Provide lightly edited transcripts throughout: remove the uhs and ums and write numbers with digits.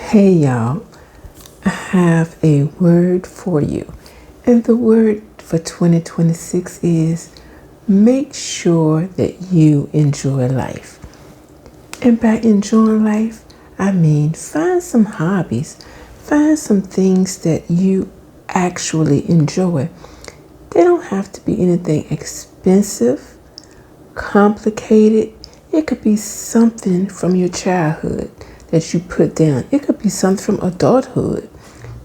Hey y'all, I have a word for you. And the word for 2026 is make sure that you enjoy life. And by enjoying life, I mean find some hobbies, find some things that you actually enjoy. They don't have to be anything expensive, complicated. It could be something from your childhood that you put down. It could be something from adulthood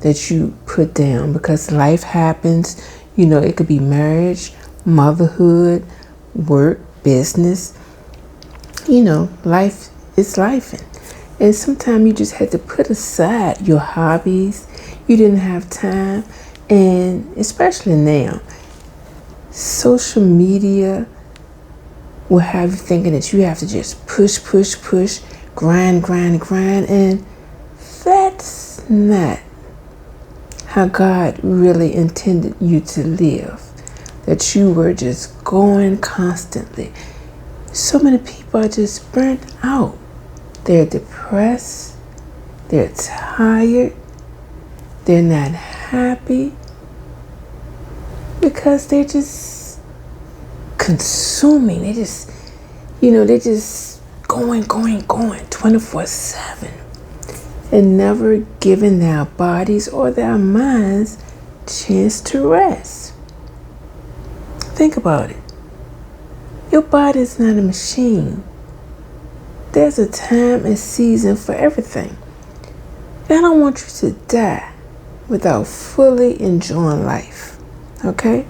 that you put down because life happens. It could be marriage, motherhood, work, business. Life is life. And sometimes you just had to put aside your hobbies. You didn't have time. And especially now, social media will have you thinking that you have to just push, grind. And that's not how God really intended you to live. That you were just going constantly. So many people are just burnt out. They're depressed. They're tired. They're not happy. Because they're just consuming. They're just going 24/7 and never giving their bodies or their minds chance to rest. Think about it. Your body is not a machine. There's a time and season for everything. And I don't want you to die without fully enjoying life. Okay?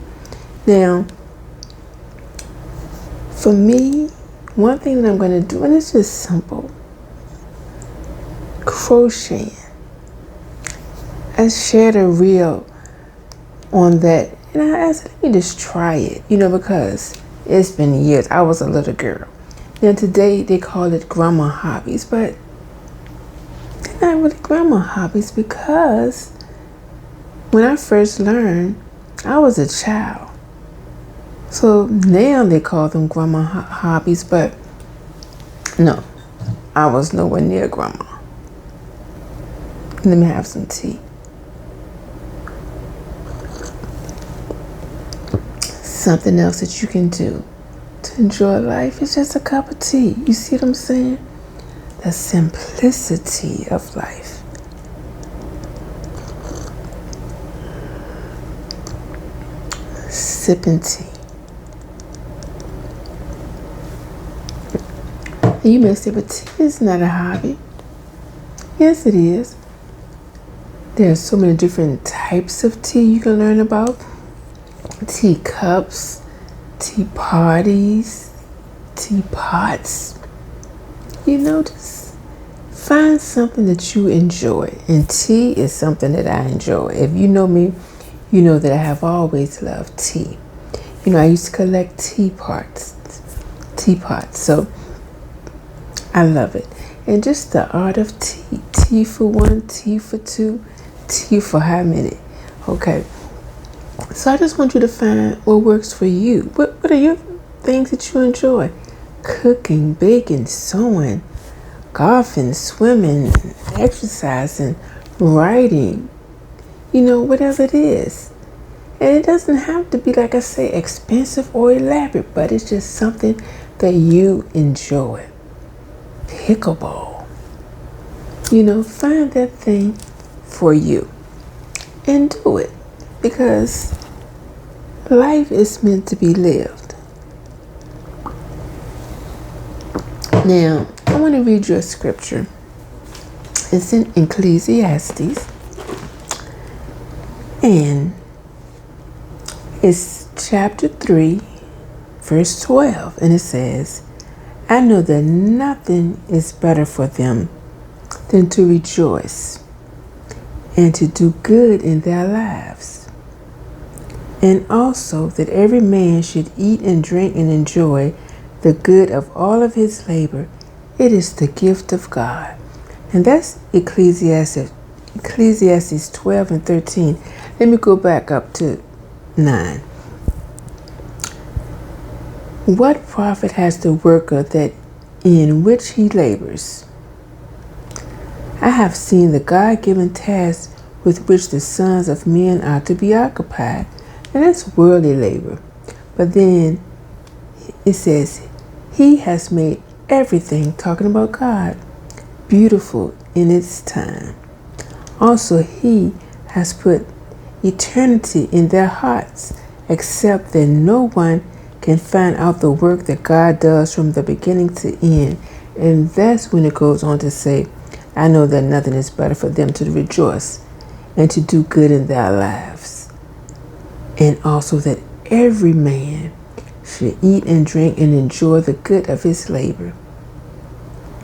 Now, for me, one thing that I'm going to do, and it's just simple, crocheting. I shared a reel on that, and I said, let me just try it, because it's been years. I was a little girl. Now today they call it grandma hobbies, but they're not really grandma hobbies because when I first learned, I was a child. So now they call them grandma hobbies, but no, I was nowhere near grandma. Let me have some tea. Something else that you can do to enjoy life is just a cup of tea. You see what I'm saying? The simplicity of life. Sipping tea. And you may say, but tea is not a hobby. Yes, it is. There are so many different types of tea you can learn about. Tea cups, tea parties, teapots. Just find something that you enjoy. And tea is something that I enjoy. If you know me, you know that I have always loved tea. I used to collect teapots. So I love it. And just the art of tea. Tea for one, tea for two, tea for how many? Okay. So I just want you to find what works for you. What are your things that you enjoy? Cooking, baking, sewing, golfing, swimming, exercising, writing. Whatever it is. And it doesn't have to be, like I say, expensive or elaborate, but it's just something that you enjoy. Pickleball. Find that thing for you and do it because life is meant to be lived. Now, I want to read you a scripture. It's in Ecclesiastes, and it's chapter 3, verse 12, and it says, I know that nothing is better for them than to rejoice and to do good in their lives, and also that every man should eat and drink and enjoy the good of all of his labor. It is the gift of God. And that's Ecclesiastes 12 and 13. Let me go back up to 9. What profit has the worker that in which he labors? I have seen the God-given tasks with which the sons of men are to be occupied, and that's worldly labor. But then it says, He has made everything, talking about God, beautiful in its time. Also, He has put eternity in their hearts, except that no one can find out the work that God does from the beginning to end. And that's when it goes on to say, I know that nothing is better for them to rejoice and to do good in their lives. And also that every man should eat and drink and enjoy the good of his labor.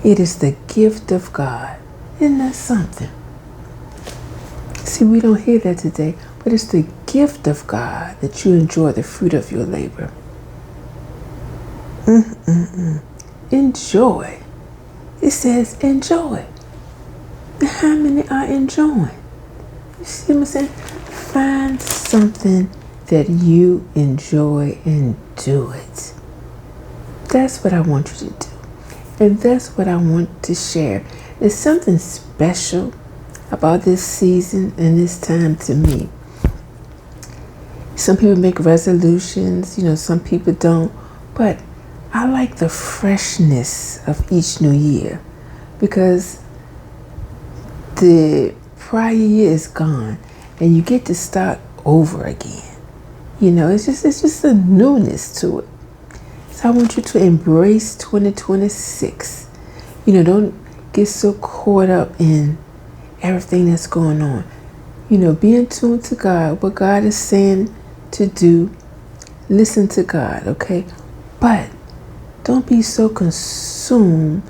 It is the gift of God. Isn't that something? See, we don't hear that today, but it's the gift of God that you enjoy the fruit of your labor. Enjoy. It says enjoy. How many are enjoying? You see what I'm saying? Find something that you enjoy and do it. That's what I want you to do. And that's what I want to share. There's something special about this season and this time to me. Some people make resolutions, some people don't. But I like the freshness of each new year because the prior year is gone and you get to start over again. It's just a newness to it. So I want you to embrace 2026. Don't get so caught up in everything that's going on. Be in tune to God, what God is saying to do. Listen to God, okay? But don't be so consumed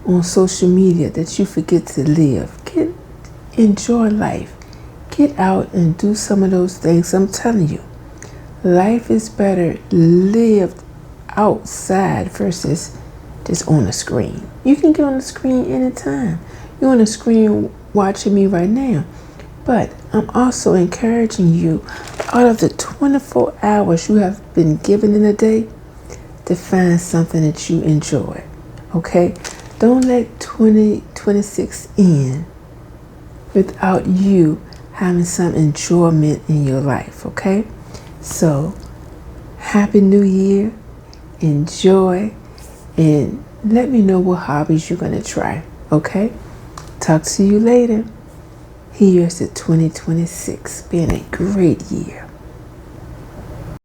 on social media that you forget to live. Enjoy life. Get out and do some of those things. I'm telling you, life is better lived outside versus just on the screen. You can get on the screen anytime. You're on the screen watching me right now. But I'm also encouraging you, out of the 24 hours you have been given in a day, to find something that you enjoy. Okay? Don't let 2026 end without you having some enjoyment in your life. Okay? So, Happy New Year. Enjoy. And let me know what hobbies you're going to try. Okay? Talk to you later. Here's to 2026 being a great year.